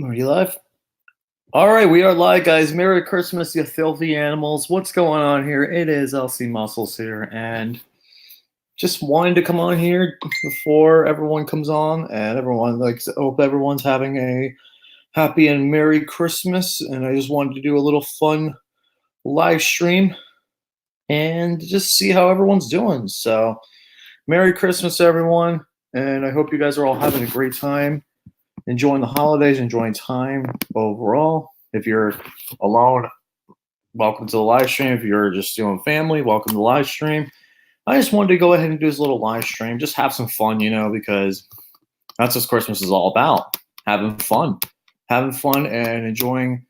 Are you live? All right, we are live, guys. Merry Christmas, you filthy animals. What's going on here? It is LC Muscles here, and just wanted to come on here before everyone comes on, and everyone hope everyone's having a happy and Merry Christmas. And I just wanted to do a little fun live stream and just see how everyone's doing. So, Merry Christmas, everyone, and I hope you guys are all having a great time, enjoying the holidays, enjoying time overall. If you're alone, welcome to the live stream. If you're just doing family, welcome to the live stream. I just wanted to go ahead and do this little live stream, just have some fun, because that's what Christmas is all about. Having fun and enjoying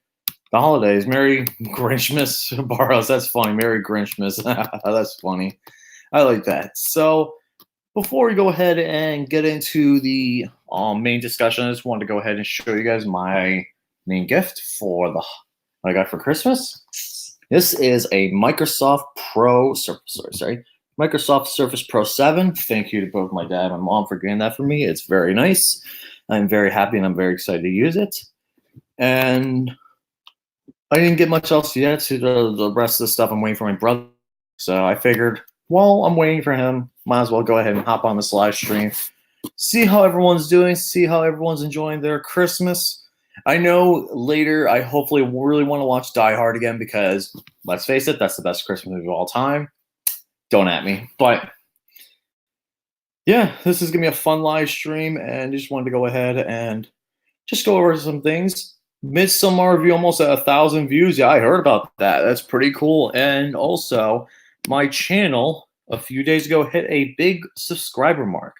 the holidays. Merry Grinchmas, Barros. That's funny. Merry Grinchmas. That's funny. I like that. So before we go ahead and get into the main discussion, I just wanted to go ahead and show you guys my main gift for what I got for Christmas. This is a Microsoft Surface Pro 7. Thank you to both my dad and my mom for getting that for me. It's very nice. I'm very happy and I'm very excited to use it. And I didn't get much else yet. So the rest of the stuff I'm waiting for my brother. So I figured, while I'm waiting for him, might as well go ahead and hop on this live stream, see how everyone's doing, see how everyone's enjoying their Christmas. I know later I hopefully really want to watch Die Hard again because, let's face it, that's the best Christmas movie of all time. Don't at me. But yeah, this is going to be a fun live stream, and just wanted to go ahead and just go over some things. Midsommar review almost at 1,000 views. Yeah, I heard about that. That's pretty cool. And also, my channel a few days ago hit a big subscriber mark.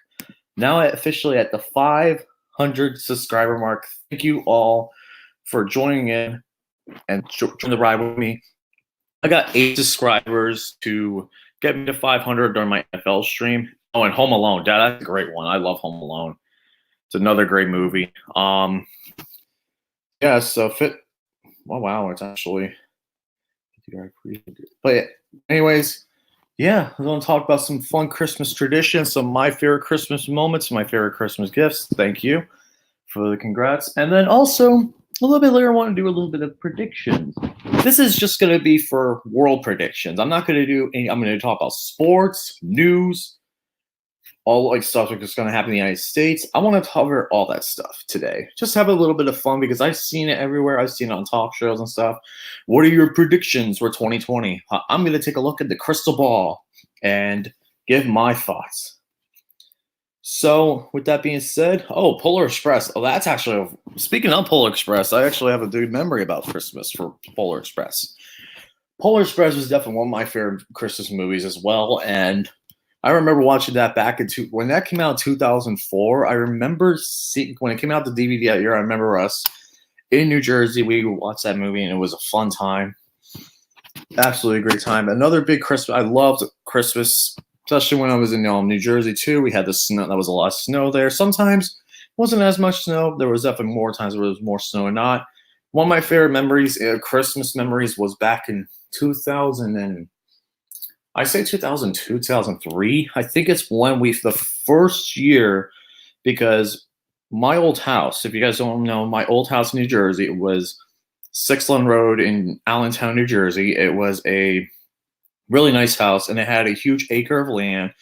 Now officially at the 500 subscriber mark. Thank you all for joining in and joining the ride with me. I got 8 subscribers to get me to 500 during my NFL stream. Oh, and Home Alone. Dad, that's a great one. I love Home Alone. It's another great movie. Yeah, so oh wow, it's actually, but anyways, yeah, I'm going to talk about some fun Christmas traditions, some of my favorite Christmas moments, my favorite Christmas gifts. Thank you for the congrats. And then also, a little bit later, I want to do a little bit of predictions. This is just going to be for world predictions. I'm not going to do any, I'm going to talk about sports, news, all like stuff that's going to happen in the United States. I want to cover all that stuff today. Just have a little bit of fun because I've seen it everywhere. I've seen it on talk shows and stuff. What are your predictions for 2020? I'm going to take a look at the crystal ball and give my thoughts. So with that being said, Polar Express. Oh, that's actually, speaking of Polar Express, I actually have a good memory about Christmas for Polar Express. Polar Express was definitely one of my favorite Christmas movies as well. And I remember watching that back when that came out in 2004. I remember seeing when it came out the DVD that year. I remember us in New Jersey. We watched that movie and it was a fun time. Absolutely great time. Another big Christmas. I loved Christmas, especially when I was in New Jersey too. We had the snow. There was a lot of snow there. Sometimes it wasn't as much snow. There was definitely more times where there was more snow or not. One of my favorite memories, Christmas memories, was back in 2002, 2003. I think it's when the first year, because my old house, if you guys don't know, my old house in New Jersey, it was 6th Road in Allentown, New Jersey. It was a really nice house, and it had a huge acre of land.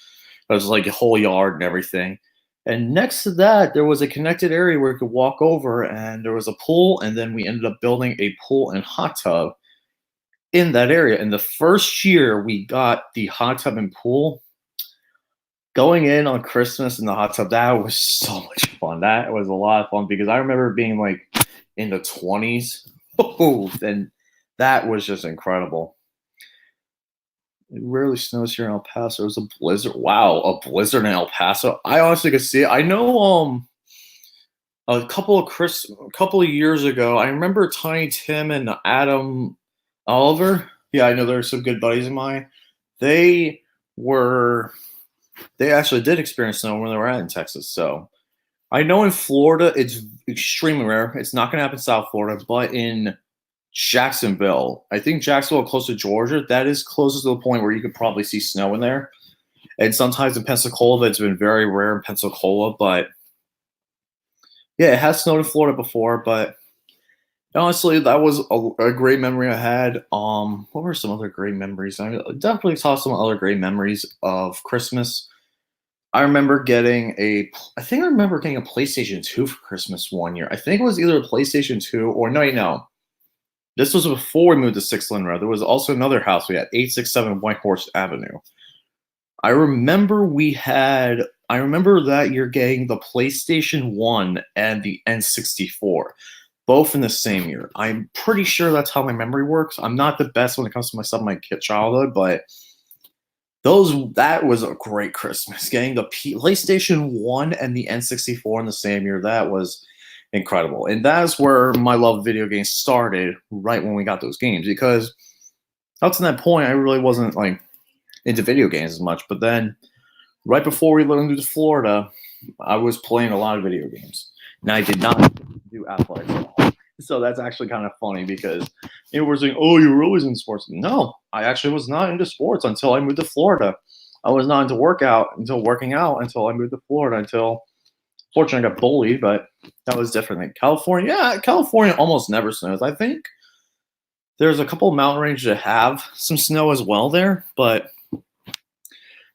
It was like a whole yard and everything. And next to that, there was a connected area where you could walk over, and there was a pool, and then we ended up building a pool and hot tub in that area. In the first year we got the hot tub and pool, going in on Christmas in the hot tub, that was so much fun. That was a lot of fun because I remember being like in the 20s. And that was just incredible. It rarely snows here in El Paso. It was a blizzard. Wow, a blizzard in El Paso. I honestly could see it. I know a couple of years ago, I remember Tiny Tim and Adam Oliver. Yeah, I know there are some good buddies of mine. They actually did experience snow when they were out in Texas. So I know in Florida, it's extremely rare. It's not going to happen in South Florida, but in Jacksonville, I think Jacksonville, close to Georgia, that is closest to the point where you could probably see snow in there. And sometimes in Pensacola, it's been very rare in Pensacola, but Yeah, it has snowed in Florida before, but honestly, that was a great memory I had. What were some other great memories? I definitely saw some other great memories of Christmas. I remember getting I think I remember getting a PlayStation 2 for Christmas one year. I think it was either a PlayStation 2 or no, no. This was before we moved to Six Lane Road. There was also another house we had, 867 White Horse Avenue. I remember that year getting the PlayStation 1 and the N64, both in the same year. I'm pretty sure that's how my memory works. I'm not the best when it comes to my stuff in my childhood, but that was a great Christmas. Getting the PlayStation 1 and the N64 in the same year, that was incredible. And that's where my love of video games started, right when we got those games, because up to that point I really wasn't like into video games as much. But then right before we moved to Florida, I was playing a lot of video games. And I did not do athletics at all. So that's actually kind of funny because we're saying, "Oh, you were always in sports." No, I actually was not into sports until I moved to Florida. I was not into working out until I moved to Florida. Until fortunately I got bullied, but that was different. Than California, yeah, California almost never snows. I think there's a couple of mountain ranges that have some snow as well there, but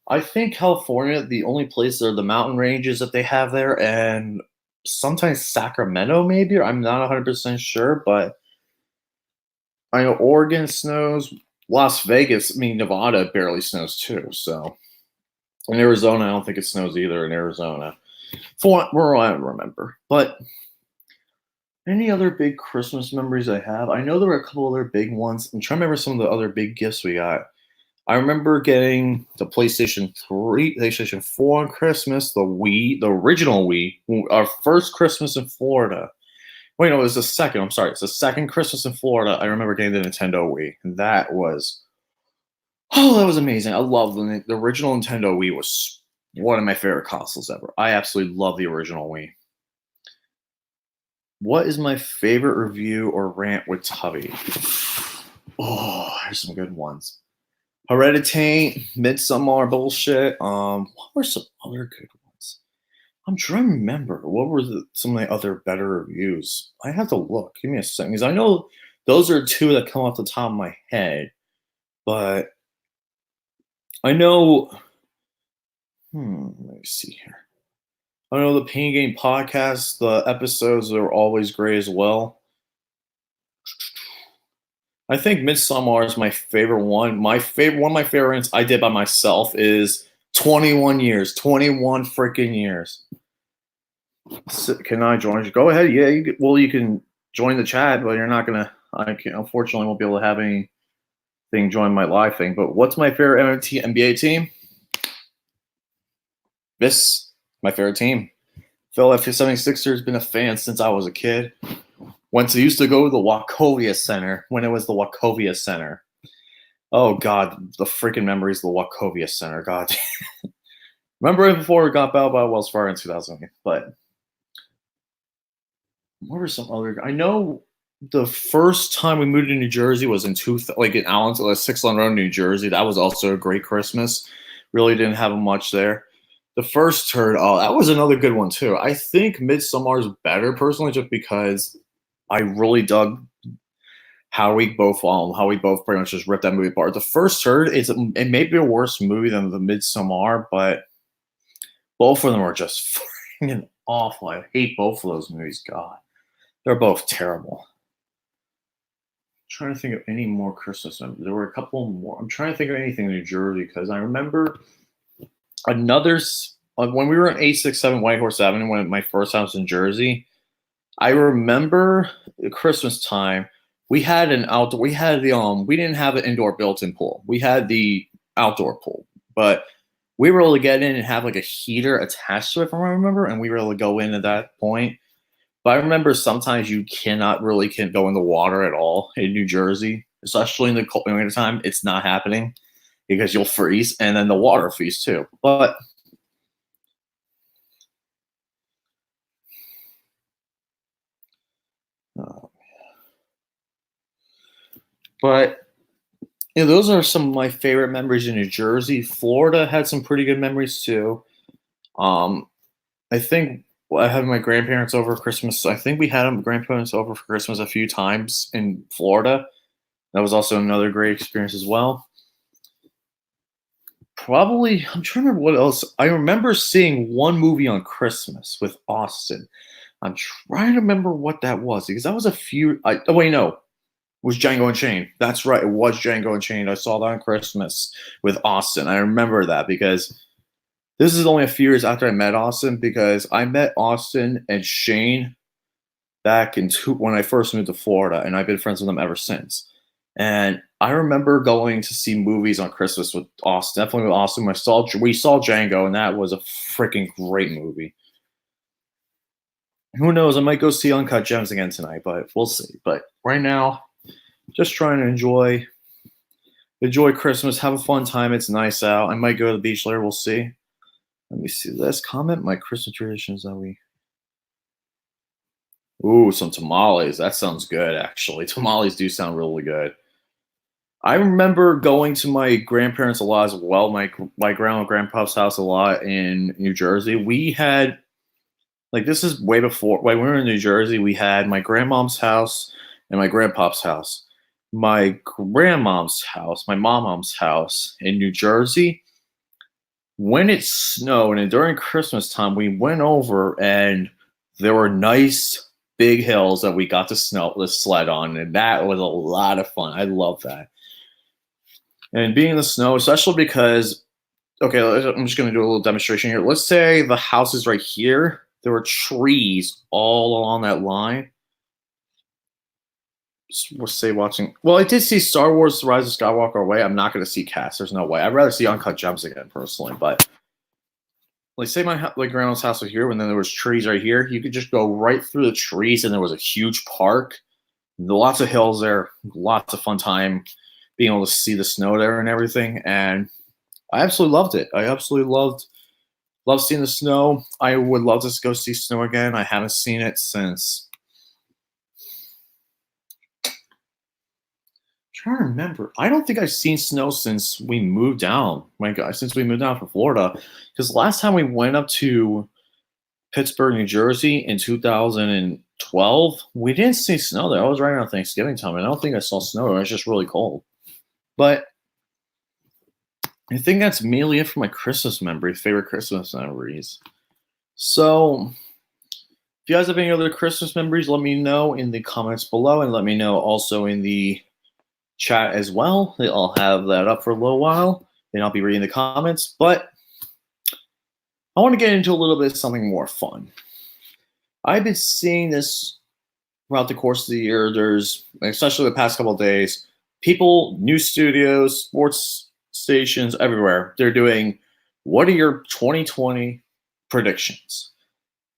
I think California, the only place are the mountain ranges that they have there, and sometimes Sacramento, maybe. I'm not 100% sure, but I know Oregon snows. Las Vegas, I mean, Nevada barely snows too. So, in Arizona, I don't think it snows either in Arizona, for what I remember. But any other big Christmas memories I have? I know there were a couple other big ones. I'm trying to remember some of the other big gifts we got. I remember getting the PlayStation 3, PlayStation 4 on Christmas, the Wii, the original Wii, our first Christmas in Florida. Wait, no, it was the second. I'm sorry. It's the second Christmas in Florida. I remember getting the Nintendo Wii. And that was amazing. I love the original Nintendo Wii was one of my favorite consoles ever. I absolutely love the original Wii. What is my favorite review or rant with Tubby? Oh, there's some good ones. Hereditary, Midsommar bullshit. What were some other good ones? I'm trying to remember. What were some of the other better reviews? I have to look. Give me a second, because I know those are two that come off the top of my head. But I know. Let me see here. I know the Pain Game podcast. The episodes are always great as well. I think Midsommar is my favorite one. One of my favorites I did by myself is 21 years. 21 freaking years. Can I join? Go ahead. Yeah. You can join the chat, but you're not gonna. Unfortunately, won't be able to have anything join my live thing. But what's my favorite NBA team? My favorite team. Philadelphia 76ers. Been a fan since I was a kid. Used to go to the Wachovia Center when it was the Wachovia Center. Oh God, the freaking memories of the Wachovia Center. God, remember it before it got bought by Wells Fargo in 2008. But what were some other? I know the first time we moved to New Jersey was in Allentown, like 6 Lane Road, New Jersey. That was also a great Christmas. Really didn't have much there. The first turd, that was another good one too. I think Midsummer is better personally, just because I really dug how we both pretty much just ripped that movie apart. The first turd it may be a worse movie than the Midsummer, but both of them are just freaking awful. I hate both of those movies. God, they're both terrible. I'm trying to think of any more Christmas movies. There were a couple more. I'm trying to think of anything in New Jersey, because I remember when we were in 867 White Horse Avenue, when my first house in Jersey. I remember Christmas time. We had an outdoor. We didn't have an indoor built-in pool. We had the outdoor pool, but we were able to get in and have like a heater attached to it, from what I remember, and we were able to go in at that point. But I remember sometimes you can't go in the water at all in New Jersey, especially in the cold winter time. It's not happening because you'll freeze, and then the water freeze too. Uh, but those are some of my favorite memories in New Jersey. Florida had some pretty good memories too. I think Well, I had my grandparents over for Christmas. I think we had my grandparents over for Christmas a few times in Florida. That was also another great experience as well. Probably, I'm trying to remember what else. I remember seeing one movie on Christmas with Austin. I'm trying to remember what that was because that was a few. Oh wait, no, it was Django Unchained. That's right, it was Django Unchained. I saw that on Christmas with Austin. I remember that because this is only a few years after I met Austin because I met Austin and Shane back when I first moved to Florida, and I've been friends with them ever since. And I remember going to see movies on Christmas with Austin. Definitely with Austin. We saw Django, and that was a freaking great movie. Who knows? I might go see Uncut Gems again tonight, but we'll see. But right now, just trying to enjoy Christmas, have a fun time. It's nice out. I might go to the beach later. We'll see. Let me see. Let's comment my Christmas traditions that we. Ooh, some tamales. That sounds good, actually. Tamales do sound really good. I remember going to my grandparents a lot as well. My grandma and grandpa's house a lot in New Jersey. We had like this is way before when we were in New Jersey. We had my grandmom's house and my grandpa's house. My grandmom's house, my mom's house in New Jersey. When it snowed and during Christmas time, we went over and there were nice big hills that we got to sled on, and that was a lot of fun. I love that. And being in the snow, especially because, okay, I'm just going to do a little demonstration here. Let's say the house is right here. There were trees all along that line. We'll say watching. Well, I did see Star Wars: The Rise of Skywalker away. I'm not going to see Cast. There's no way. I'd rather see Uncut Gems again, personally. But like, say my grandma's house was here, and then there was trees right here. You could just go right through the trees, and there was a huge park. Lots of hills there. Lots of fun time being able to see the snow there and everything. And I absolutely loved it. I absolutely loved seeing the snow. I would love to go see snow again. I haven't seen it since. I'm trying to remember. I don't think I've seen snow since we moved down. My God, since we moved down from Florida. Because last time we went up to Pittsburgh, New Jersey in 2012, we didn't see snow there. I was right around Thanksgiving time, and I don't think I saw snow. It was just really cold. But I think that's mainly it for my Christmas memories, favorite Christmas memories. So if you guys have any other Christmas memories, let me know in the comments below, and let me know also in the chat as well. I'll have that up for a little while, and I'll be reading the comments. But I want to get into a little bit of something more fun. I've been seeing this throughout the course of the year. There's, especially the past couple of days, people, news studios, sports stations, everywhere, they're doing, what are your 2020 predictions?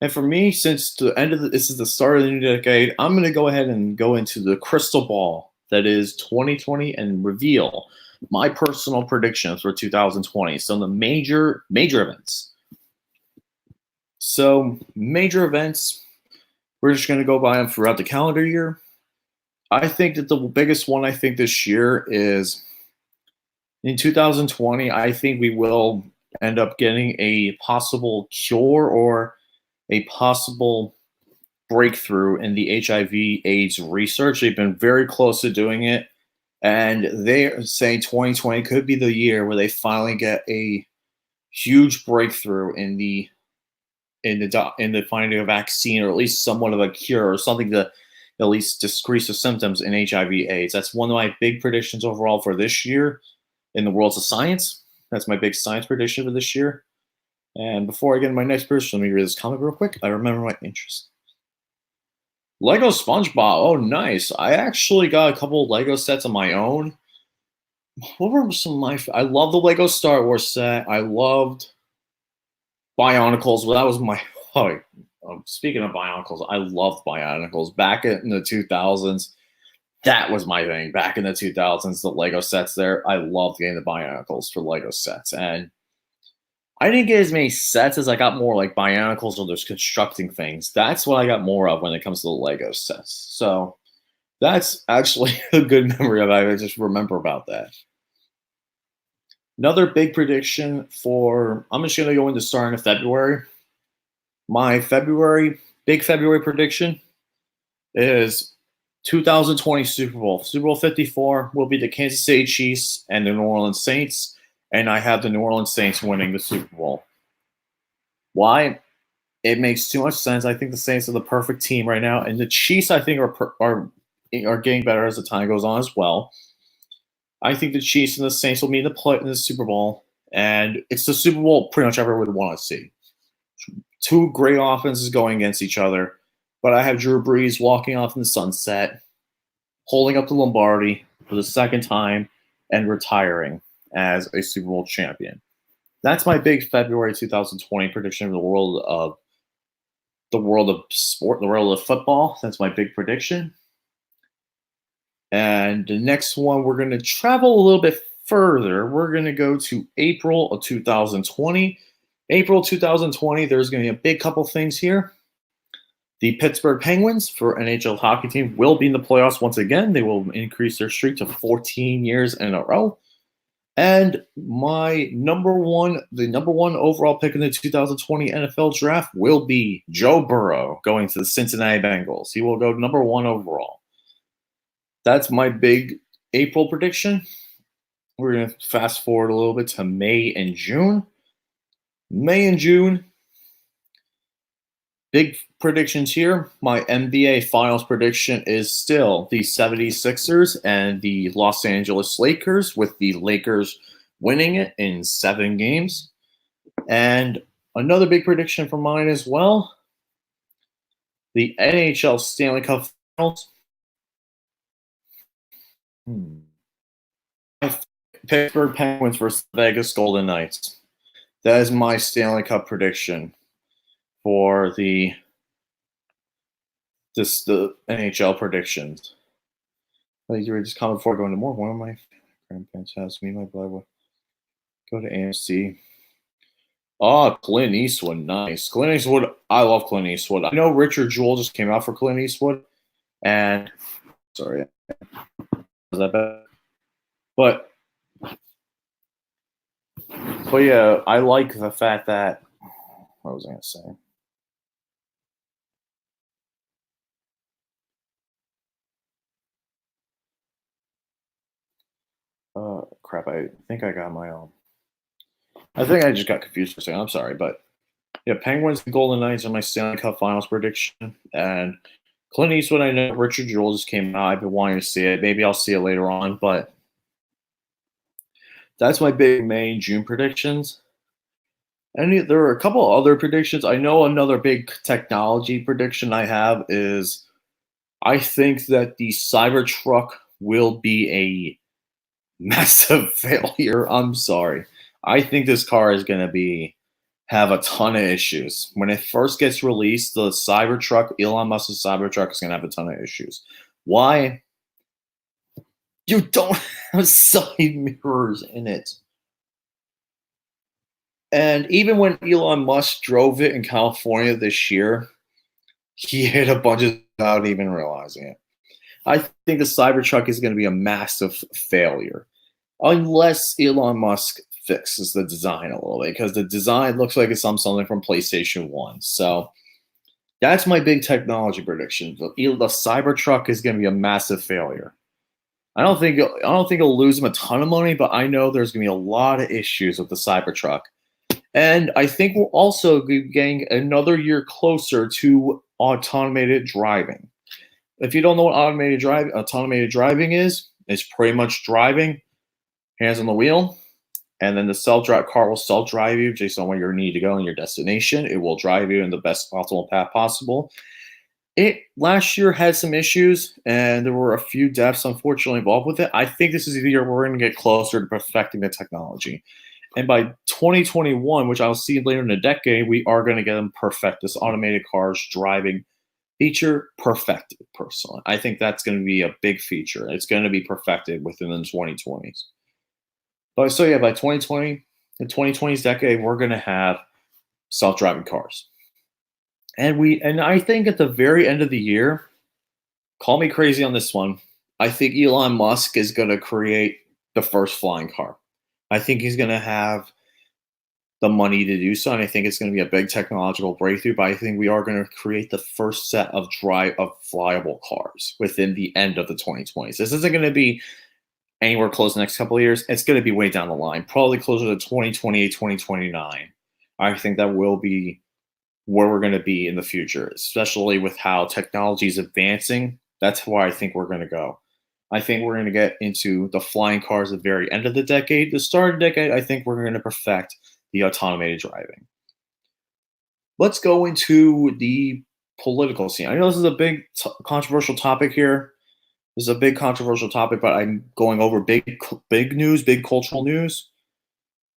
And for me, since this is the start of the new decade, I'm going to go ahead and go into the crystal ball that is 2020 and reveal my personal predictions for 2020. So the major events. So major events, we're just going to go by them throughout the calendar year. I think that the biggest one I think this year is in 2020. I think we will end up getting a possible cure or a possible breakthrough in the HIV/AIDS research. They've been very close to doing it, and they're saying 2020 could be the year where they finally get a huge breakthrough in the finding a vaccine, or at least somewhat of a cure, or something to at least decrease the symptoms in HIV/AIDS. That's one of my big predictions overall for this year in the worlds of science. That's my big science prediction for this year. And before I get into my next prediction, let me read this comment real quick. I remember my interest. Lego SpongeBob. Oh, nice. I actually got a couple of Lego sets of my own. What were some of my... I love the Lego Star Wars set. I loved Bionicles. Well, that was my... speaking of Bionicles, I loved Bionicles. Back in the 2000s, that was my thing. Back in the 2000s, the Lego sets there. I loved getting the Bionicles for Lego sets. And I didn't get as many sets as I got more like Bionicles or there's constructing things. That's what I got more of when it comes to the Lego sets. So that's actually a good memory of it. I just remember about that. Another big prediction for, I'm just going to go into starting in February. My big February prediction is 2020 Super Bowl. Super Bowl 54 will be the Kansas City Chiefs and the New Orleans Saints, and I have the New Orleans Saints winning the Super Bowl. Why? It makes too much sense. I think the Saints are the perfect team right now, and the Chiefs I think are getting better as the time goes on as well. I think the Chiefs and the Saints will meet in the Super Bowl, and it's the Super Bowl pretty much everyone would want to see. Two great offenses going against each other, but I have Drew Brees walking off in the sunset, holding up the Lombardi for the second time, and retiring as a Super Bowl champion. That's my big February 2020 prediction of the world of sport, the world of football. That's my big prediction. And the next one, we're going to travel a little bit further. We're going to go to April of 2020. April 2020, there's going to be a big couple things here. The Pittsburgh Penguins, for NHL hockey team, will be in the playoffs once again. They will increase their streak to 14 years in a row. And the number one overall pick in the 2020 NFL draft will be Joe Burrow going to the Cincinnati Bengals. He will go number 1 overall. That's my big April prediction. We're going to fast forward a little bit to May and June. May and June, big predictions here. My NBA Finals prediction is still the 76ers and the Los Angeles Lakers, with the Lakers winning it in 7 games. And another big prediction for mine as well, the NHL Stanley Cup Finals. Pittsburgh Penguins versus Vegas Golden Knights. That is my Stanley Cup prediction for the NHL predictions. Like you were just comment before going to more. One of my grandparents has me, my brother. Go to AMC. Oh, Clint Eastwood, nice. Clint Eastwood, I love Clint Eastwood. I know Richard Jewell just came out for Clint Eastwood, and sorry, was that bad? But yeah, I like the fact that, what was I going to say? Crap, I think I got my own. I think I just got confused for a second. I'm sorry, but yeah, Penguins and Golden Knights are my Stanley Cup Finals prediction. And Clint Eastwood, I know Richard Jewell just came out. I've been wanting to see it. Maybe I'll see it later on, but that's my big May and June predictions. And there are a couple other predictions. I know another big technology prediction I have is I think that the Cybertruck will be a massive failure. I'm sorry. I think this car is going to have a ton of issues. When it first gets released, the Cybertruck, Elon Musk's Cybertruck, is going to have a ton of issues. Why? You don't have side mirrors in it. And even when Elon Musk drove it in California this year, he hit a bunch of without even realizing it. I think the Cybertruck is going to be a massive failure unless Elon Musk fixes the design a little bit, because the design looks like it's something from PlayStation 1. So that's my big technology prediction. The Cybertruck is going to be a massive failure. I don't think it'll lose him a ton of money, but I know there's going to be a lot of issues with the Cybertruck. And I think we'll also be getting another year closer to automated driving. If you don't know what automated driving is, it's pretty much driving, hands on the wheel, and then the self-drive car will self-drive you based on where you need to go and your destination. It will drive you in the best optimal path possible. It last year had some issues, and there were a few deaths, unfortunately, involved with it. I think this is the year we're going to get closer to perfecting the technology. And by 2021, which I'll see later in the decade, we are going to get them perfect. This automated cars driving feature perfected, personally. I think that's going to be a big feature. It's going to be perfected within the 2020s. But so yeah, by 2020, the 2020s decade, we're going to have self-driving cars. And I think at the very end of the year, call me crazy on this one, I think Elon Musk is going to create the first flying car. I think he's going to have the money to do so, and I think it's going to be a big technological breakthrough. But I think we are going to create the first set of flyable cars within the end of the 2020s. This isn't going to be anywhere close the next couple of years. It's going to be way down the line, probably closer to 2028, 2029. I think that will be where we're going to be in the future, especially with how technology is advancing. That's where I think we're going to go. I think we're going to get into the flying cars at the very end of the decade. The start of the decade, I think we're going to perfect the automated driving. Let's go into the political scene. I know this is a big controversial topic here. This is a big controversial topic, but I'm going over big news, big cultural news.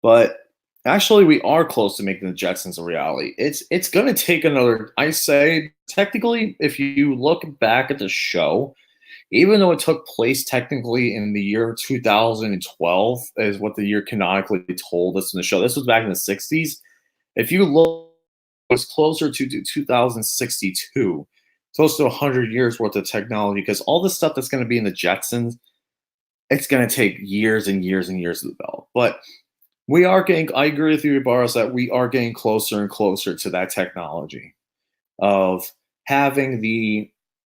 But actually, we are close to making the Jetsons a reality. It's going to take another. I say technically, if you look back at the show, even though it took place technically in the year 2012, is what the year canonically told us in the show. This was back in the 60s. If you look, it was closer to 2062, close to 100 years worth of technology, because all the stuff that's going to be in the Jetsons, it's going to take years and years and years to develop. But we are getting, I agree with you, Boris, that we are getting closer and closer to that technology of having the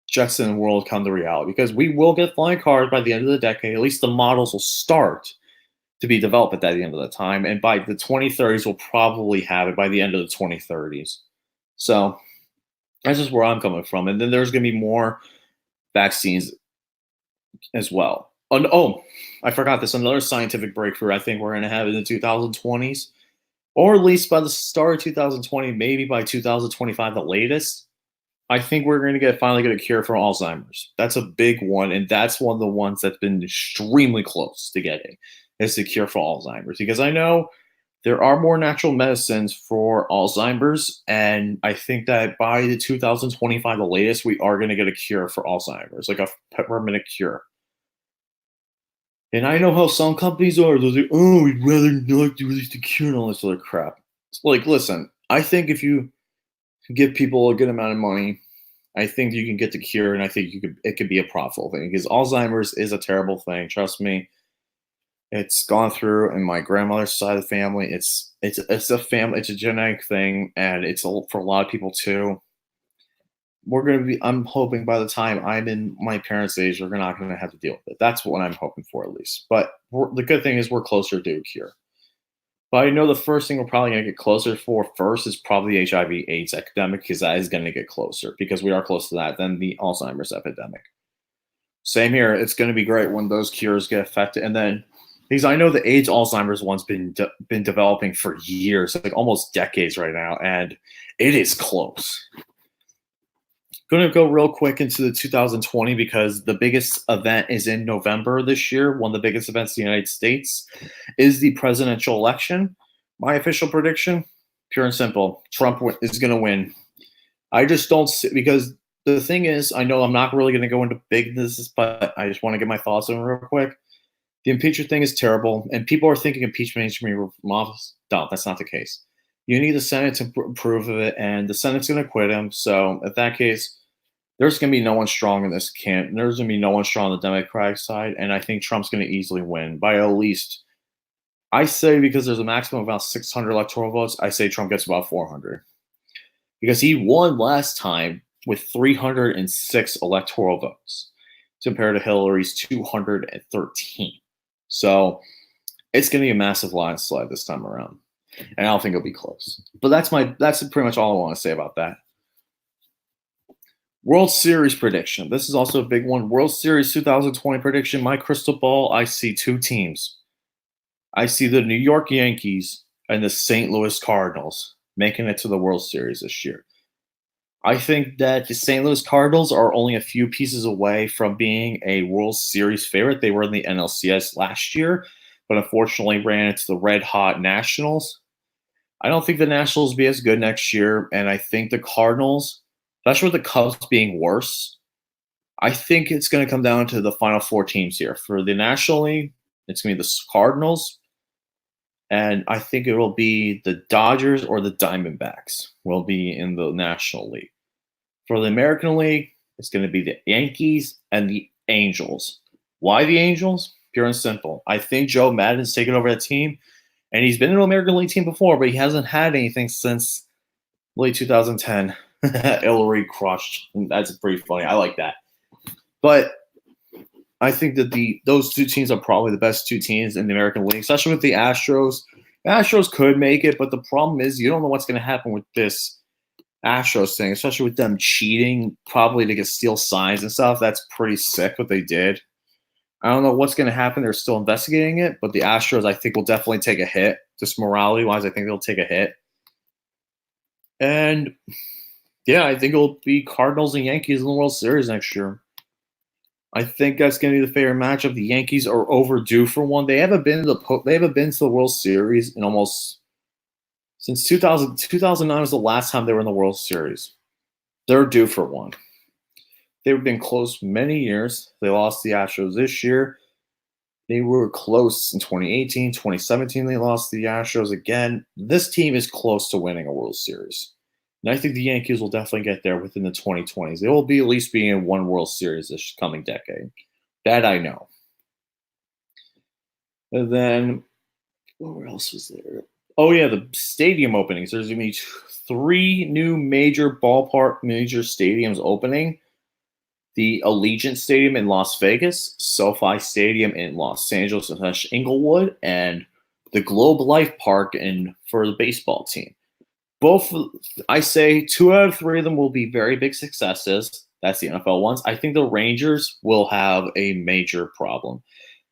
Jetson world come to reality, because we will get flying cars by the end of the decade. At least the models will start to be developed at that end of the time. And by the 2030s, we'll probably have it by the end of the 2030s. So that's just where I'm coming from. And then there's going to be more vaccines as well. Oh, I forgot this. Another scientific breakthrough I think we're going to have in the 2020s, or at least by the start of 2020, maybe by 2025, the latest. I think we're going to finally get a cure for Alzheimer's. That's a big one, and that's one of the ones that's been extremely close to getting, is the cure for Alzheimer's. Because I know there are more natural medicines for Alzheimer's, and I think that by the 2025, the latest, we are going to get a cure for Alzheimer's, like a permanent cure. And I know how some companies are. They're like, oh, we'd rather not release the cure and all this other crap. It's like, listen, I think if you give people a good amount of money, I think you can get the cure, and I think it could be a profitable thing, because Alzheimer's is a terrible thing. Trust me, it's gone through in my grandmother's side of the family. It's a genetic thing, and it's for a lot of people too. I'm hoping by the time I'm in my parents' age, we're not going to have to deal with it. That's what I'm hoping for, at least. But the good thing is we're closer to a cure. But I know the first thing we're probably going to get closer for first is probably the HIV/AIDS epidemic, because that is going to get closer, because we are close to that, than the Alzheimer's epidemic. Same here. It's going to be great when those cures get effective. And then, because I know the AIDS Alzheimer's one's been developing for years, like almost decades right now, and it is close. Going to go real quick into the 2020, because the biggest event is in November this year. One of the biggest events in the United States is the presidential election. My official prediction, pure and simple, Trump is going to win. I just don't see, because the thing is, I know I'm not really going to go into big business, but I just want to get my thoughts on it real quick. The impeachment thing is terrible, and people are thinking impeachment needs to be removed from office. No, that's not the case. You need the Senate to approve of it, and the Senate's going to quit him. So, in that case, there's going to be no one strong in this camp. There's going to be no one strong on the Democratic side, and I think Trump's going to easily win by at least, I say, because there's a maximum of about 600 electoral votes, I say Trump gets about 400. Because he won last time with 306 electoral votes compared to Hillary's 213. So it's going to be a massive landslide this time around, and I don't think it'll be close. But that's pretty much all I want to say about that. World Series prediction. This is also a big one. World Series 2020 prediction. My crystal ball, I see two teams. I see the New York Yankees and the St. Louis Cardinals making it to the World Series this year. I think that the St. Louis Cardinals are only a few pieces away from being a World Series favorite. They were in the NLCS last year, but unfortunately ran into the red-hot Nationals. I don't think the Nationals will be as good next year, and I think the Cardinals, especially with the Cubs being worse, I think it's going to come down to the final four teams here. For the National League, it's going to be the Cardinals, and I think it will be the Dodgers or the Diamondbacks will be in the National League. For the American League, it's going to be the Yankees and the Angels. Why the Angels? Pure and simple. I think Joe Maddon's taken over that team, And he's been in an American League team before, but he hasn't had anything since late 2010. Hillary crushed. That's pretty funny. I like that. But I think that those two teams are probably the best two teams in the American League, especially with the Astros. The Astros could make it, but the problem is you don't know what's going to happen with this Astros thing, especially with them cheating, probably to get steal signs and stuff. That's pretty sick what they did. I don't know what's going to happen. They're still investigating it, but the Astros, I think, will definitely take a hit. Just morality-wise, I think they'll take a hit. And, yeah, I think it'll be Cardinals and Yankees in the World Series next year. I think that's going to be the favorite matchup. The Yankees are overdue for one. They haven't been to the World Series in almost since 2000. 2009 was the last time they were in the World Series. They're due for one. They've been close many years. They lost the Astros this year. They were close in 2018, 2017. They lost the Astros again. This team is close to winning a World Series. And I think the Yankees will definitely get there within the 2020s. They will be at least being in one World Series this coming decade. That I know. And then, what else was there? Oh, yeah, the stadium openings. There's going to be 3 new major stadiums opening. The Allegiant Stadium in Las Vegas, SoFi Stadium in Los Angeles / Inglewood, and the Globe Life Park for the baseball team. Both, I say 2 out of 3 of them will be very big successes. That's the NFL ones. I think the Rangers will have a major problem.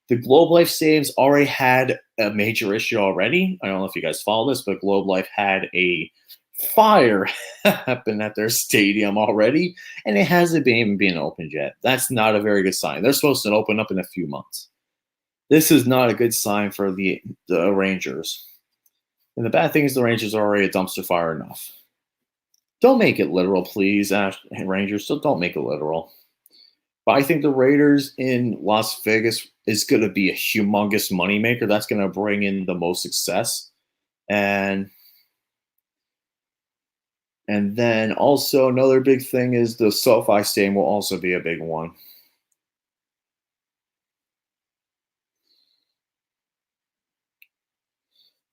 The Globe Life Stadium's already had a major issue already. I don't know if you guys follow this, but Globe Life had a fire happen at their stadium already, and it hasn't even been opened yet. That's not a very good sign. They're supposed to open up in a few months. This is not a good sign for the Rangers. And the bad thing is the Rangers are already a dumpster fire enough. Don't make it literal, please, Rangers. So don't make it literal. But I think the Raiders in Las Vegas is going to be a humongous moneymaker. That's going to bring in the most success. And then also another big thing is the SoFi Stadium will also be a big one.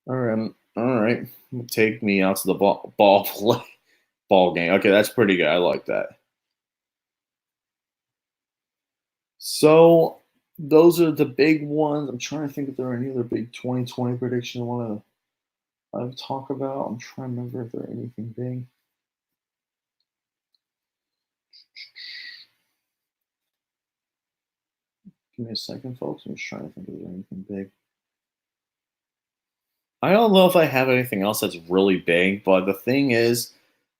All right. Take me out to the ball game. Okay, that's pretty good. I like that. So those are the big ones. I'm trying to think if there are any other big 2020 predictions I want to talk about. I'm trying to remember if there are anything big. Give me a second, folks. I'm just trying to think if there's anything big. I don't know if I have anything else that's really big, but the thing is,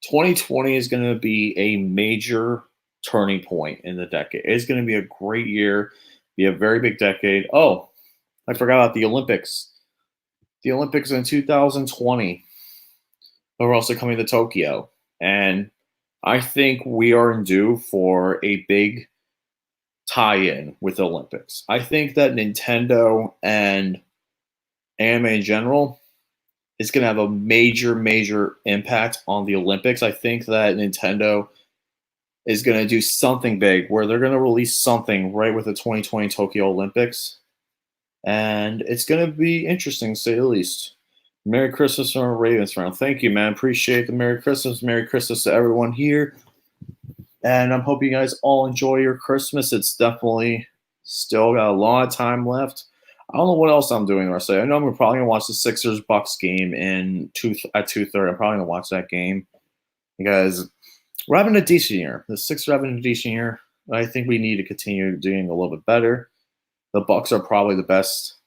2020 is going to be a major turning point in the decade. It's going to be a great year, be a very big decade. Oh, I forgot about the Olympics. The Olympics in 2020 are also coming to Tokyo. And I think we are in due for a big tie-in with the Olympics. I think that Nintendo and anime in general is going to have a major impact on the Olympics. I think that Nintendo is going to do something big where they're going to release something right with the 2020 Tokyo Olympics. And it's going to be interesting, to say the least. Merry Christmas from a Ravens fan. Thank you, man. Appreciate the Merry Christmas. Merry Christmas to everyone here. And I hope you guys all enjoy your Christmas. It's definitely still got a lot of time left. I don't know what else I'm doing the rest of the day. I know I'm probably going to watch the Sixers-Bucks game at 2:30. I'm probably going to watch that game because we're having a decent year. The Sixers are having a decent year. I think we need to continue doing a little bit better. The Bucks are probably the best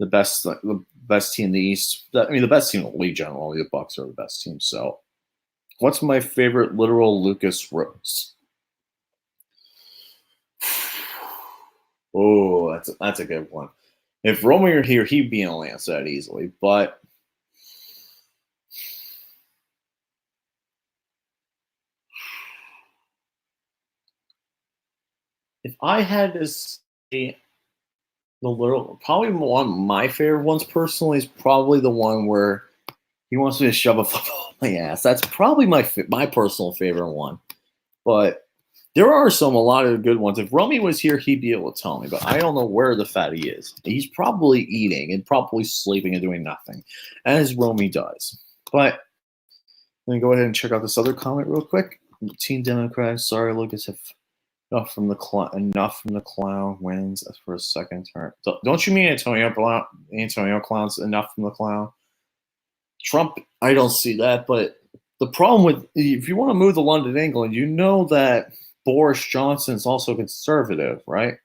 team in the East. The best team in the league generally. The Bucks are the best team. So, what's my favorite literal Lucas Rose? Oh, that's a good one. If Roman were here, he'd be in Lance that easily. But if I had to say probably one of my favorite ones personally is probably the one where he wants me to shove a football in my ass. That's probably my personal favorite one. But There are a lot of good ones. If Romy was here, he'd be able to tell me, but I don't know where the fatty is. He's probably eating and probably sleeping and doing nothing, as Romy does. But let me go ahead and check out this other comment real quick. Team Democrats, sorry, Lucas, if enough from the clown wins for a second term. Don't you mean Antonio Clown's enough from the clown? Trump, I don't see that, but the problem with, if you want to move to London, England, you know that Boris Johnson is also conservative, right?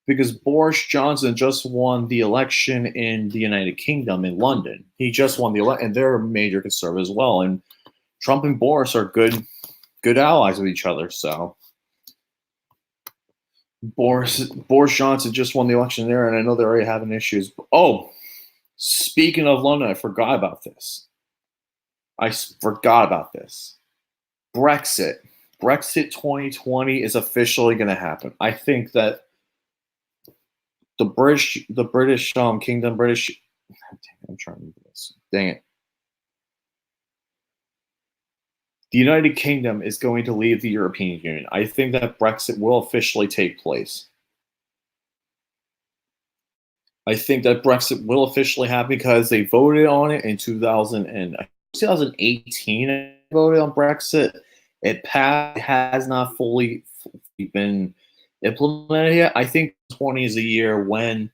Because Boris Johnson just won the election in the United Kingdom in London. He just won the election, and they're a major conservative as well. And Trump and Boris are good allies with each other. So Boris Johnson just won the election there, and I know they're already having issues. Oh, speaking of London, I forgot about this. Brexit 2020 is officially going to happen. I think that the British Kingdom, I'm trying to do this. Dang it. The United Kingdom is going to leave the European Union. I think that Brexit will officially take place. I think that Brexit will officially happen because they voted on it in 2018. They voted on Brexit. It passed, has not fully been implemented yet. I think 20 is a year when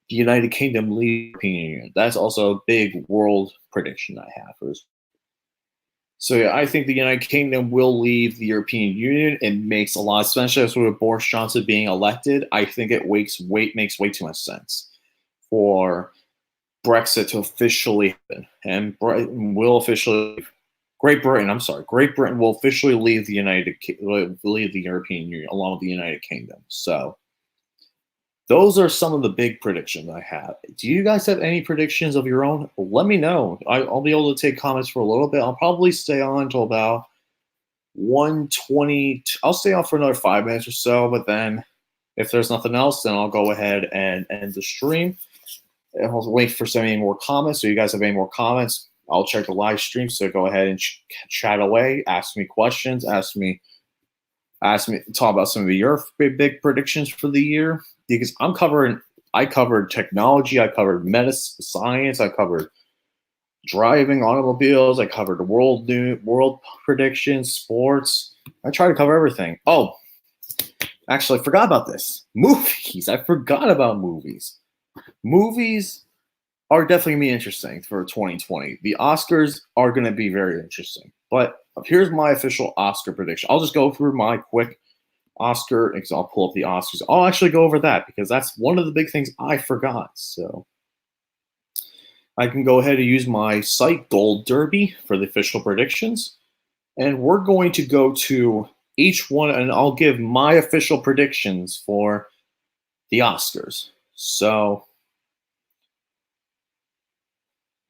the United Kingdom leaves the European Union. That's also a big world prediction I have. So yeah, I think the United Kingdom will leave the European Union. It makes a lot of sense, especially with Boris Johnson being elected. I think it makes way too much sense for Brexit to officially happen, and Great Britain will officially leave the European Union along with the United Kingdom. So those are some of the big predictions I have. Do you guys have any predictions of your own? Let me know. I'll be able to take comments for a little bit. I'll probably stay on until about 1:20. I'll stay on for another 5 minutes or so, but then if there's nothing else, then I'll go ahead and end the stream. I'll wait for some more comments. So you guys have any more comments, I'll check the live stream. So go ahead and chat away. Ask me questions. Ask me, talk about some of your big predictions for the year. Because I covered technology. I covered medicine, science. I covered driving, automobiles. I covered world predictions, sports. I try to cover everything. Oh, actually, I forgot about this. Movies. I forgot about movies. Movies are definitely going to be interesting for 2020. The Oscars are going to be very interesting. But here's my official Oscar prediction. I'll just go through my quick Oscar, because I'll pull up the Oscars. I'll actually go over that because that's one of the big things I forgot. So I can go ahead and use my site, Gold Derby, for the official predictions. And we're going to go to each one, and I'll give my official predictions for the Oscars. So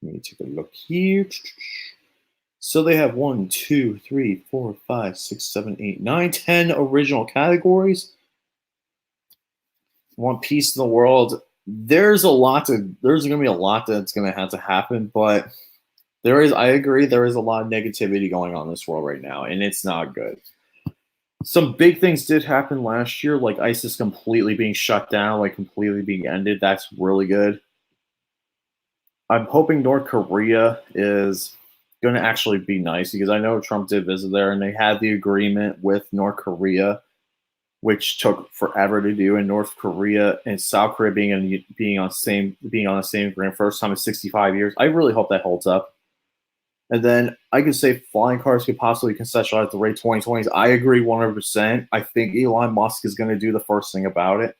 let me take a look here. So they have 1, 2, 3, 4, 5, 6, 7, 8, 9, 10 original categories. One Piece in the World. There's going to be a lot that's going to have to happen, but I agree, there is a lot of negativity going on in this world right now, and it's not good. Some big things did happen last year, like ISIS completely being shut down, like completely being ended. That's really good. I'm hoping North Korea is going to actually be nice, because I know Trump did visit there and they had the agreement with North Korea, which took forever to do. And North Korea and South Korea being on the same agreement, first time in 65 years. I really hope that holds up. And then I could say flying cars could possibly conceptualize the rate 2020s. I agree 100%. I think Elon Musk is going to do the first thing about it.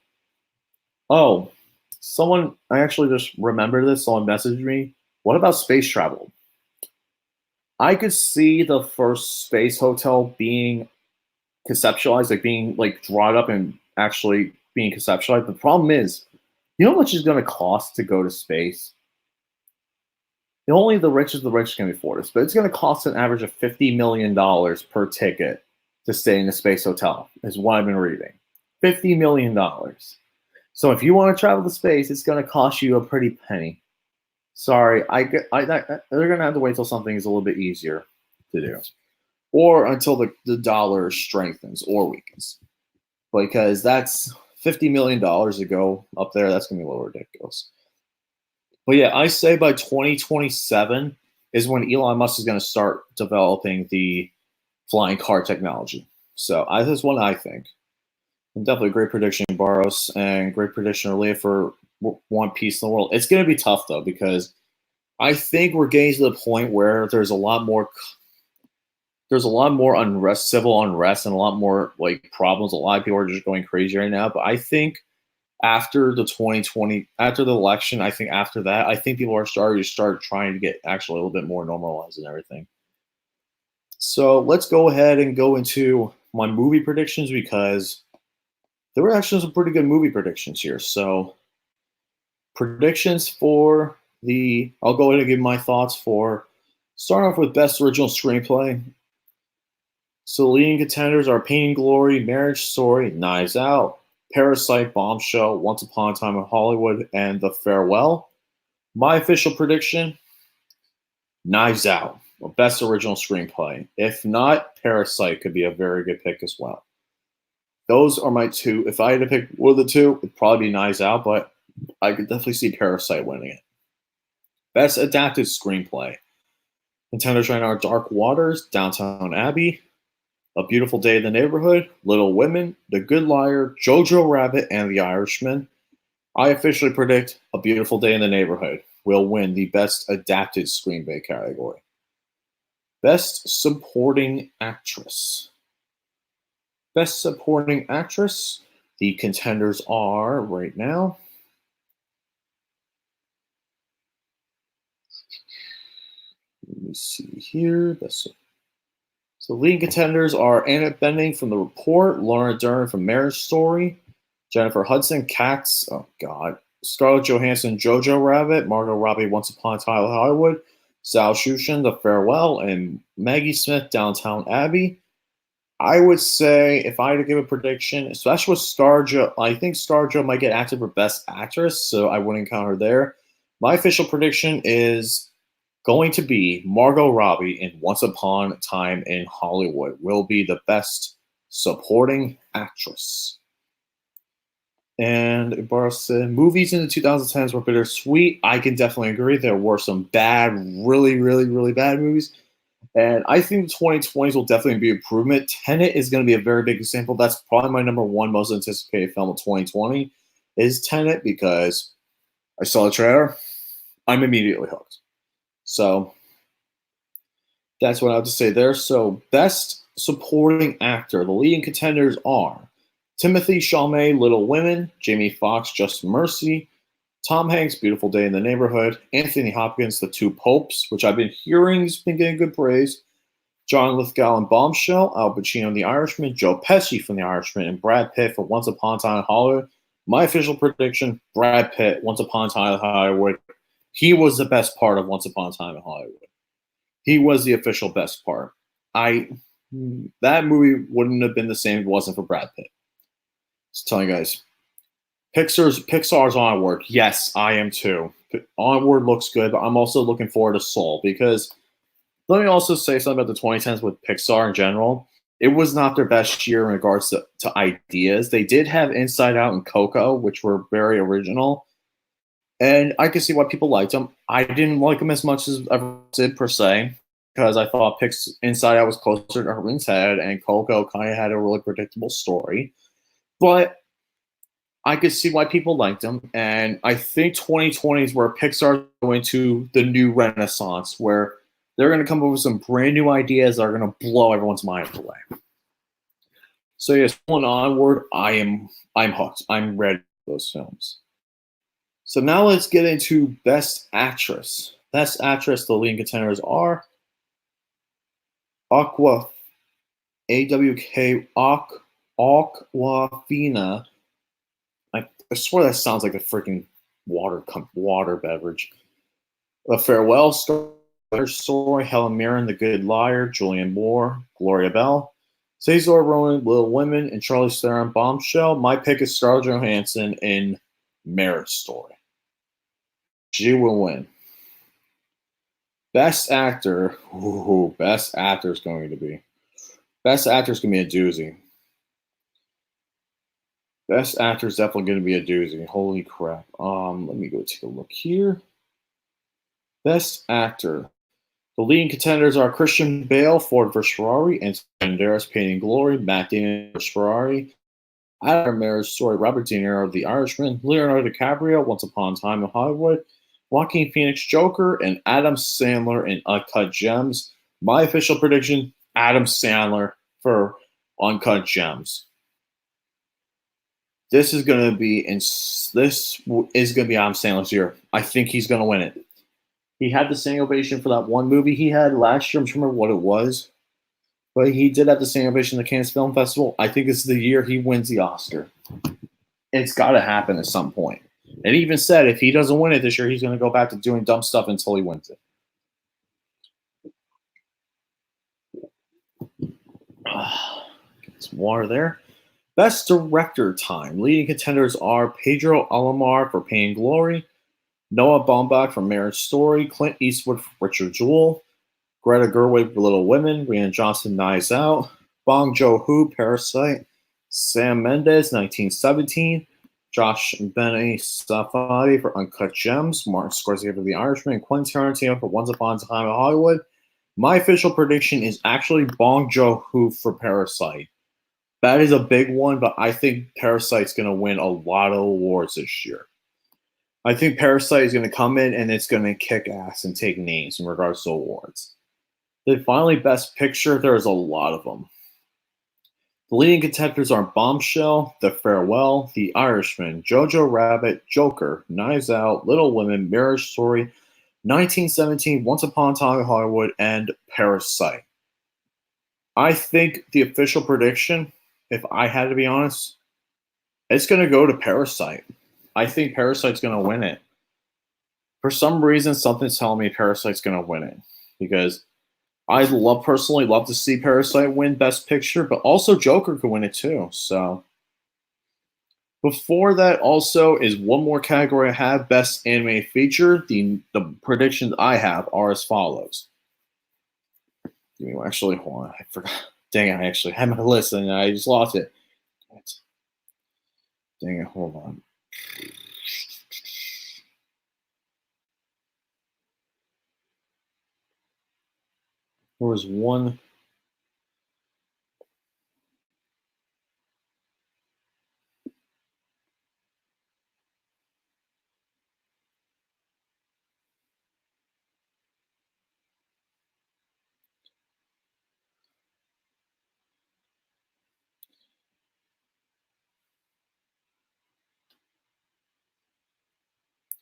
Oh, I actually just remembered this. Someone messaged me. What about space travel? I could see the first space hotel being conceptualized, like being drawn up and actually being conceptualized. The problem is, you know how much it's going to cost to go to space? Only the richest of the rich can afford this, but it's going to cost an average of $50 million per ticket to stay in a space hotel, is what I've been reading. $50 million. So if you want to travel to space, it's going to cost you a pretty penny. Sorry, they're going to have to wait till something is a little bit easier to do. or until the dollar strengthens or weakens, because that's $50 million to go up there. That's going to be a little ridiculous. But yeah, I say by 2027 is when Elon Musk is going to start developing the flying car technology. So that's what I think. And definitely a great prediction, Barros, and great prediction, Leah, for One Piece in the world. It's going to be tough, though, because I think we're getting to the point where there's a lot more unrest, civil unrest, and a lot more like problems. A lot of people are just going crazy right now. But I think after the 2020, after the election, I think after that, I think people are starting to start trying to get actually a little bit more normalized and everything. So let's go ahead and go into my movie predictions, because there were actually some pretty good movie predictions here. So predictions for I'll go ahead and give my thoughts for, starting off with best original screenplay. So leading contenders are Pain and Glory, Marriage Story, Knives Out, Parasite, Bombshell, Once Upon a Time in Hollywood, and The Farewell. My official prediction, Knives Out, best original screenplay. If not, Parasite could be a very good pick as well. Those are my two. If I had to pick one of the two, it'd probably be Knives Out, but I could definitely see Parasite winning it. Best adapted screenplay. Contenders right now are Dark Waters, Downton Abbey, A Beautiful Day in the Neighborhood, Little Women, The Good Liar, Jojo Rabbit, and The Irishman. I officially predict A Beautiful Day in the Neighborhood will win the Best Adapted Screenplay category. Best Supporting Actress. Best Supporting Actress, the contenders are right now. Let me see here. So leading contenders are Annette Bening from The Report, Laura Dern from Marriage Story, Jennifer Hudson, Cats, oh God, Scarlett Johansson, Jojo Rabbit, Margot Robbie, Once Upon a Time in Hollywood, Sal Shushan, The Farewell, and Maggie Smith, Downtown Abbey. I would say, if I had to give a prediction, especially with ScarJo, I think ScarJo might get acted for Best Actress, so I wouldn't count her there. My official prediction is going to be Margot Robbie in Once Upon a Time in Hollywood will be the Best Supporting Actress. And Boris said, movies in the 2010s were bittersweet. I can definitely agree. There were some bad, really, really, really bad movies. And I think the 2020s will definitely be improvement. Tenet is going to be a very big example. That's probably my number one most anticipated film of 2020 is Tenet, because I saw the trailer. I'm immediately hooked. So that's what I have to say there. So best supporting actor. The leading contenders are Timothée Chalamet, Little Women, Jamie Foxx, Just Mercy, Tom Hanks, Beautiful Day in the Neighborhood, Anthony Hopkins, The Two Popes, which I've been hearing has been getting good praise, John Lithgow in Bombshell, Al Pacino in The Irishman, Joe Pesci from The Irishman, and Brad Pitt for Once Upon a Time in Hollywood. My official prediction, Brad Pitt, Once Upon a Time in Hollywood. He was the best part of Once Upon a Time in Hollywood. He was the official best part. That movie wouldn't have been the same if it wasn't for Brad Pitt. Just telling you guys. Pixar's Onward. Yes, I am too. Onward looks good, but I'm also looking forward to Soul, because let me also say something about the 2010s with Pixar in general. It was not their best year in regards to ideas. They did have Inside Out and Coco, which were very original, and I can see why people liked them. I didn't like them as much as I did per se, because I thought Inside Out was closer to Herman's Head, and Coco kind of had a really predictable story. But I could see why people liked them, and I think 2020 is where Pixar is going to the new renaissance, where they're going to come up with some brand new ideas that are going to blow everyone's mind away. So yes, going onward, I'm hooked. I'm ready for those films. So now let's get into Best Actress. Best Actress, the leading contenders are Awkwafina, I swear that sounds like a freaking water beverage. The Farewell Story, Helen Mirren, The Good Liar, Julianne Moore, Gloria Bell, Saoirse Ronan, Little Women, and Charlize Theron, Bombshell. My pick is Scarlett Johansson in Marriage Story. She will win. Best Actor. Ooh, Best Actor is going to be Best actor's gonna be a doozy. Best actor's definitely gonna be a doozy. Holy crap. Let me go take a look here. Best actor. The leading contenders are Christian Bale, Ford vs. Ferrari, and Banderas, Pain and Glory, Matt Damon vs. Ferrari, Adam Marriage Story, Robert De Niro, The Irishman, Leonardo DiCaprio, Once Upon a Time in Hollywood, Joaquin Phoenix, Joker, and Adam Sandler in Uncut Gems. My official prediction: Adam Sandler for Uncut Gems. This is going to be Adam Sandler's year. I think he's going to win it. He had the same ovation for that one movie he had last year. I'm trying to remember what it was, but he did have the same ovation at the Cannes Film Festival. I think this is the year he wins the Oscar. It's got to happen at some point. And he even said if he doesn't win it this year, he's going to go back to doing dumb stuff until he wins it. Get some water there. Best director time. Leading contenders are Pedro Alomar for Pain and Glory, Noah Baumbach for Marriage Story, Clint Eastwood for Richard Jewell, Greta Gerwig for Little Women, Rian Johnson, Knives Out, Bong Joon-ho, Parasite, Sam Mendes, 1917, Josh Bennett Safdie for Uncut Gems, Martin Scorsese for The Irishman, and Quentin Tarantino for Once Upon a Time in Hollywood. My official prediction is actually Bong Joon-ho for Parasite. That is a big one, but I think Parasite's going to win a lot of awards this year. I think Parasite is going to come in and it's going to kick ass and take names in regards to awards. Then finally, Best Picture, there's a lot of them. The leading contenders are Bombshell, The Farewell, The Irishman, Jojo Rabbit, Joker, Knives Out, Little Women, Marriage Story, 1917, Once Upon a Time in Hollywood, and Parasite. I think the official prediction, if I had to be honest, it's going to go to Parasite. I think Parasite's going to win it. For some reason, something's telling me Parasite's going to win it. Because I personally love to see Parasite win Best Picture, but also Joker could win it too. So before that also is one more category I have, Best Animated Feature. The predictions I have are as follows. Actually, hold on. I forgot. Dang it, I actually had my list and I just lost it. Dang it, hold on. There was one.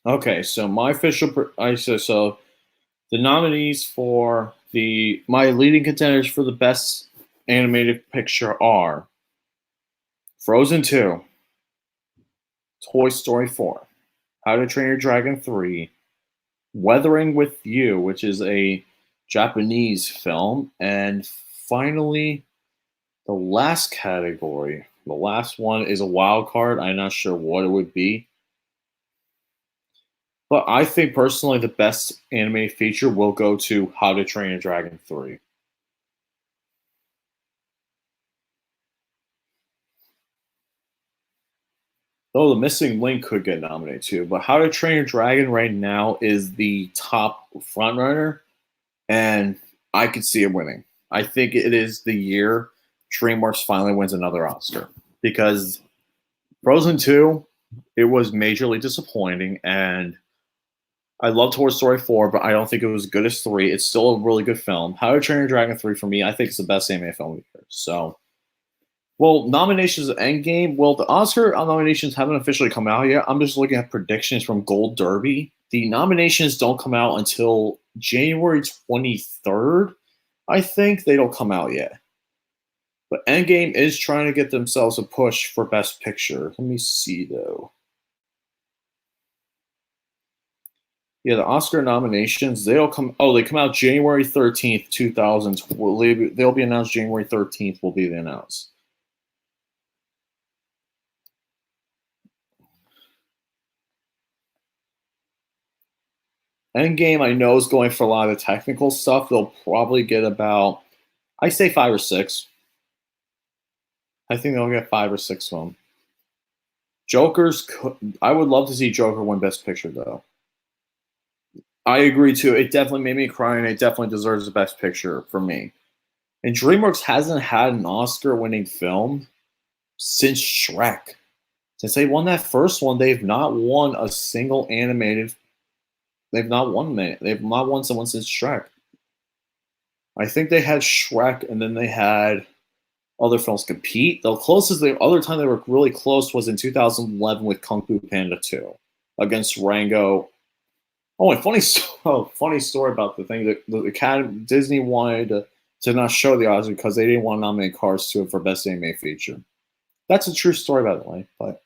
Okay, so my official, so the nominees for my leading contenders for the best animated picture are Frozen 2, Toy Story 4, How to Train Your Dragon 3, Weathering with You, which is a Japanese film, and finally, the last category. The last one is a wild card. I'm not sure what it would be. But I think personally the best anime feature will go to How to Train Your Dragon 3. Though The Missing Link could get nominated too, but How to Train Your Dragon right now is the top frontrunner, and I could see it winning. I think it is the year DreamWorks finally wins another Oscar because Frozen 2, it was majorly disappointing, and I love Toy Story 4, but I don't think it was as good as 3. It's still a really good film. How to Train Your Dragon 3 for me, I think it's the best anime film of the year. So, well, nominations of Endgame. Well, the Oscar nominations haven't officially come out yet. I'm just looking at predictions from Gold Derby. The nominations don't come out until January 23rd. I think they don't come out yet. But Endgame is trying to get themselves a push for Best Picture. Let me see, though. Yeah, the Oscar nominations, they'll come. Oh, they come out January 13th, 2000. They'll be announced January 13th. Will be announced. Endgame, I know, is going for a lot of the technical stuff. They'll probably get about, I say 5 or 6. I think they'll get 5 or 6 of them. I would love to see Joker win Best Picture though. I agree too. It definitely made me cry, and it definitely deserves the Best Picture for me. And DreamWorks hasn't had an Oscar-winning film since Shrek. Since they won that first one, they've not won a single animated. They've not won. They've not won someone since Shrek. I think they had Shrek, and then they had other films compete. The other time they were really close was in 2011 with Kung Fu Panda 2 against Rango. Oh, and funny story about the thing that the Academy Disney wanted to not show the Oscar because they didn't want to nominate Cars 2 for Best Animated Feature. That's a true story, by the way. But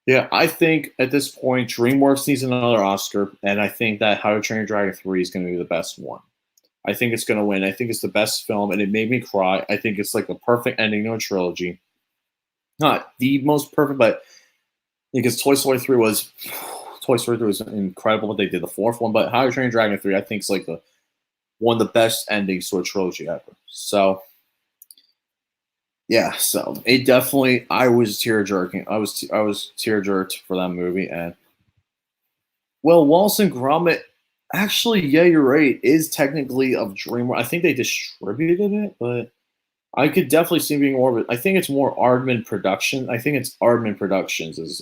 yeah, I think at this point, DreamWorks needs another Oscar, and I think that How to Train Your Dragon 3 is going to be the best one. I think it's going to win. I think it's the best film, and it made me cry. I think it's like the perfect ending to a trilogy. Not the most perfect, but because Toy Story 3 was incredible what they did the fourth one, but How to Train Your Dragon 3 I think is like one of the best endings to a trilogy ever. So yeah, so it definitely I was tear jerking. I was tear jerked for that movie. And well, Wallace and Gromit, actually, yeah, you're right, is technically of DreamWorks. I think they distributed it, but I could definitely see being more of it. I think it's more Aardman Production. I think it's Aardman Productions is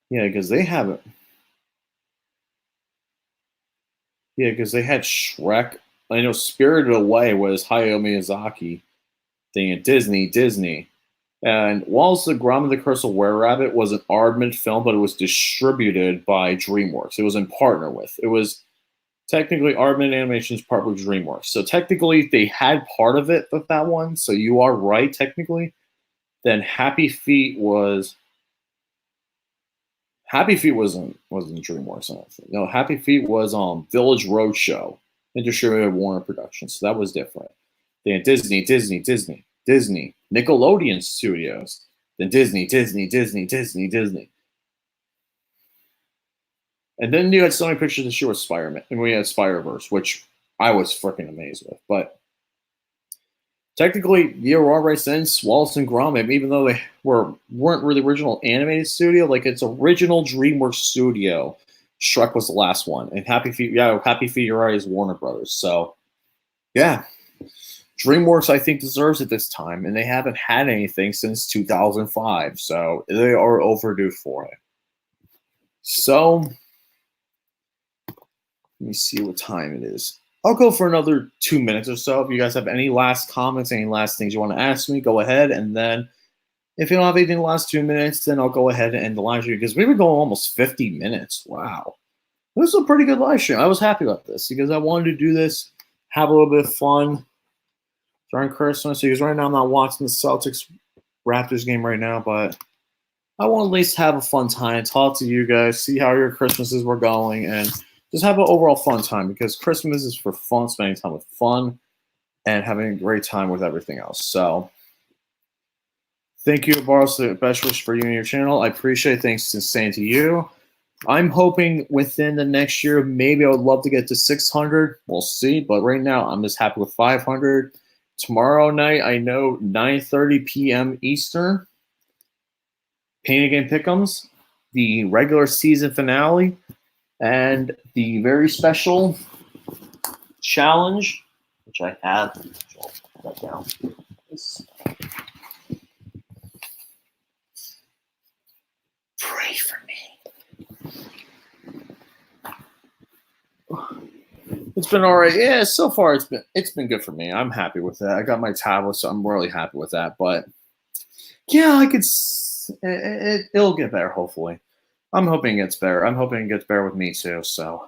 yeah, because they have it. Yeah, because they had Shrek. I know Spirited Away was Hayao Miyazaki thing at Disney. And Wallace the Gromit and the Curse of Were Rabbit was an Aardman film, but it was distributed by DreamWorks. It was in partner with. It was technically Aardman Animation's part with DreamWorks. So technically they had part of it with that one. So you are right, technically. Then Happy Feet wasn't DreamWorks. I don't think. No, Happy Feet was Village Roadshow and distributed Warner Productions. So that was different. They had Disney, Nickelodeon Studios, then Disney. And then you had Sony Pictures this year with Spider-Man, and we had Spider-Verse, which I was freaking amazed with. But technically, you're all right since Wallace and Gromit, even though they weren't really original animated studio, like it's original DreamWorks studio. Shrek was the last one, and Happy Feet, you're right, is Warner Brothers. So yeah, DreamWorks I think deserves it this time, and they haven't had anything since 2005, so they are overdue for it. So let me see what time it is. I'll go for another 2 minutes or so. If you guys have any last comments, any last things you want to ask me, go ahead. And then if you don't have anything in the last 2 minutes, then I'll go ahead and end the live stream because we were going almost 50 minutes. Wow. This is a pretty good live stream. I was happy about this because I wanted to do this, have a little bit of fun during Christmas. Because right now I'm not watching the Celtics Raptors game right now, but I want to at least have a fun time, talk to you guys, see how your Christmases were going, and just have an overall fun time because Christmas is for fun, spending time with fun, and having a great time with everything else. So thank you, Boris. The best wish for you and your channel. I appreciate it. Thanks to saying to you. I'm hoping within the next year, maybe I would love to get to 600. We'll see. But right now, I'm just happy with 500. Tomorrow night, I know 9:30 p.m. Eastern. Pain Again Pick'ems, the regular season finale, and the very special challenge, which I have. I'll put that down. Pray for me. It's been all right. Yeah, so far it's been good for me. I'm happy with that. I got my tablet, so I'm really happy with that. But yeah, it'll get better. Hopefully, I'm hoping it gets better. I'm hoping it gets better with me too. So.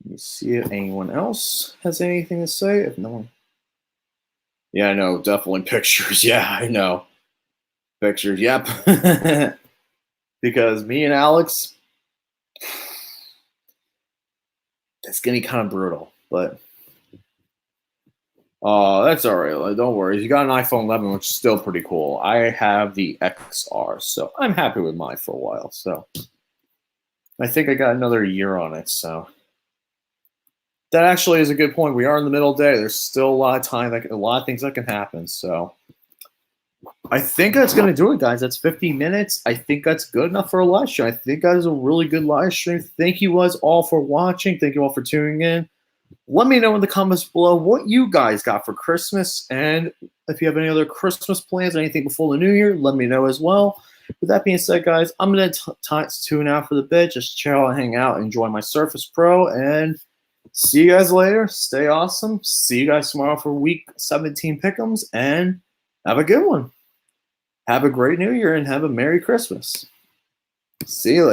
Let me see if anyone else has anything to say. If no one. Yeah, I know. Definitely pictures. Yeah, I know. Pictures. Yep. Because me and Alex, that's going to be kind of brutal. But Oh, that's all right. Like, don't worry. You got an iPhone 11, which is still pretty cool. I have the XR, so I'm happy with mine for a while. So I think I got another year on it. So that actually is a good point. We are in the middle of the day. There's still a lot of time, like a lot of things that can happen. So I think that's going to do it, guys. That's 50 minutes. I think that's good enough for a live stream. I think that is a really good live stream. Thank you guys all for watching. Thank you all for tuning in. Let me know in the comments below what you guys got for Christmas. And if you have any other Christmas plans, anything before the new year, let me know as well. With that being said, guys, I'm going to tune out for the bit. Just chill and hang out, enjoy my Surface Pro, and see you guys later. Stay awesome. See you guys tomorrow for week 17 pick'ems, and have a good one. Have a great new year and have a Merry Christmas. See you later.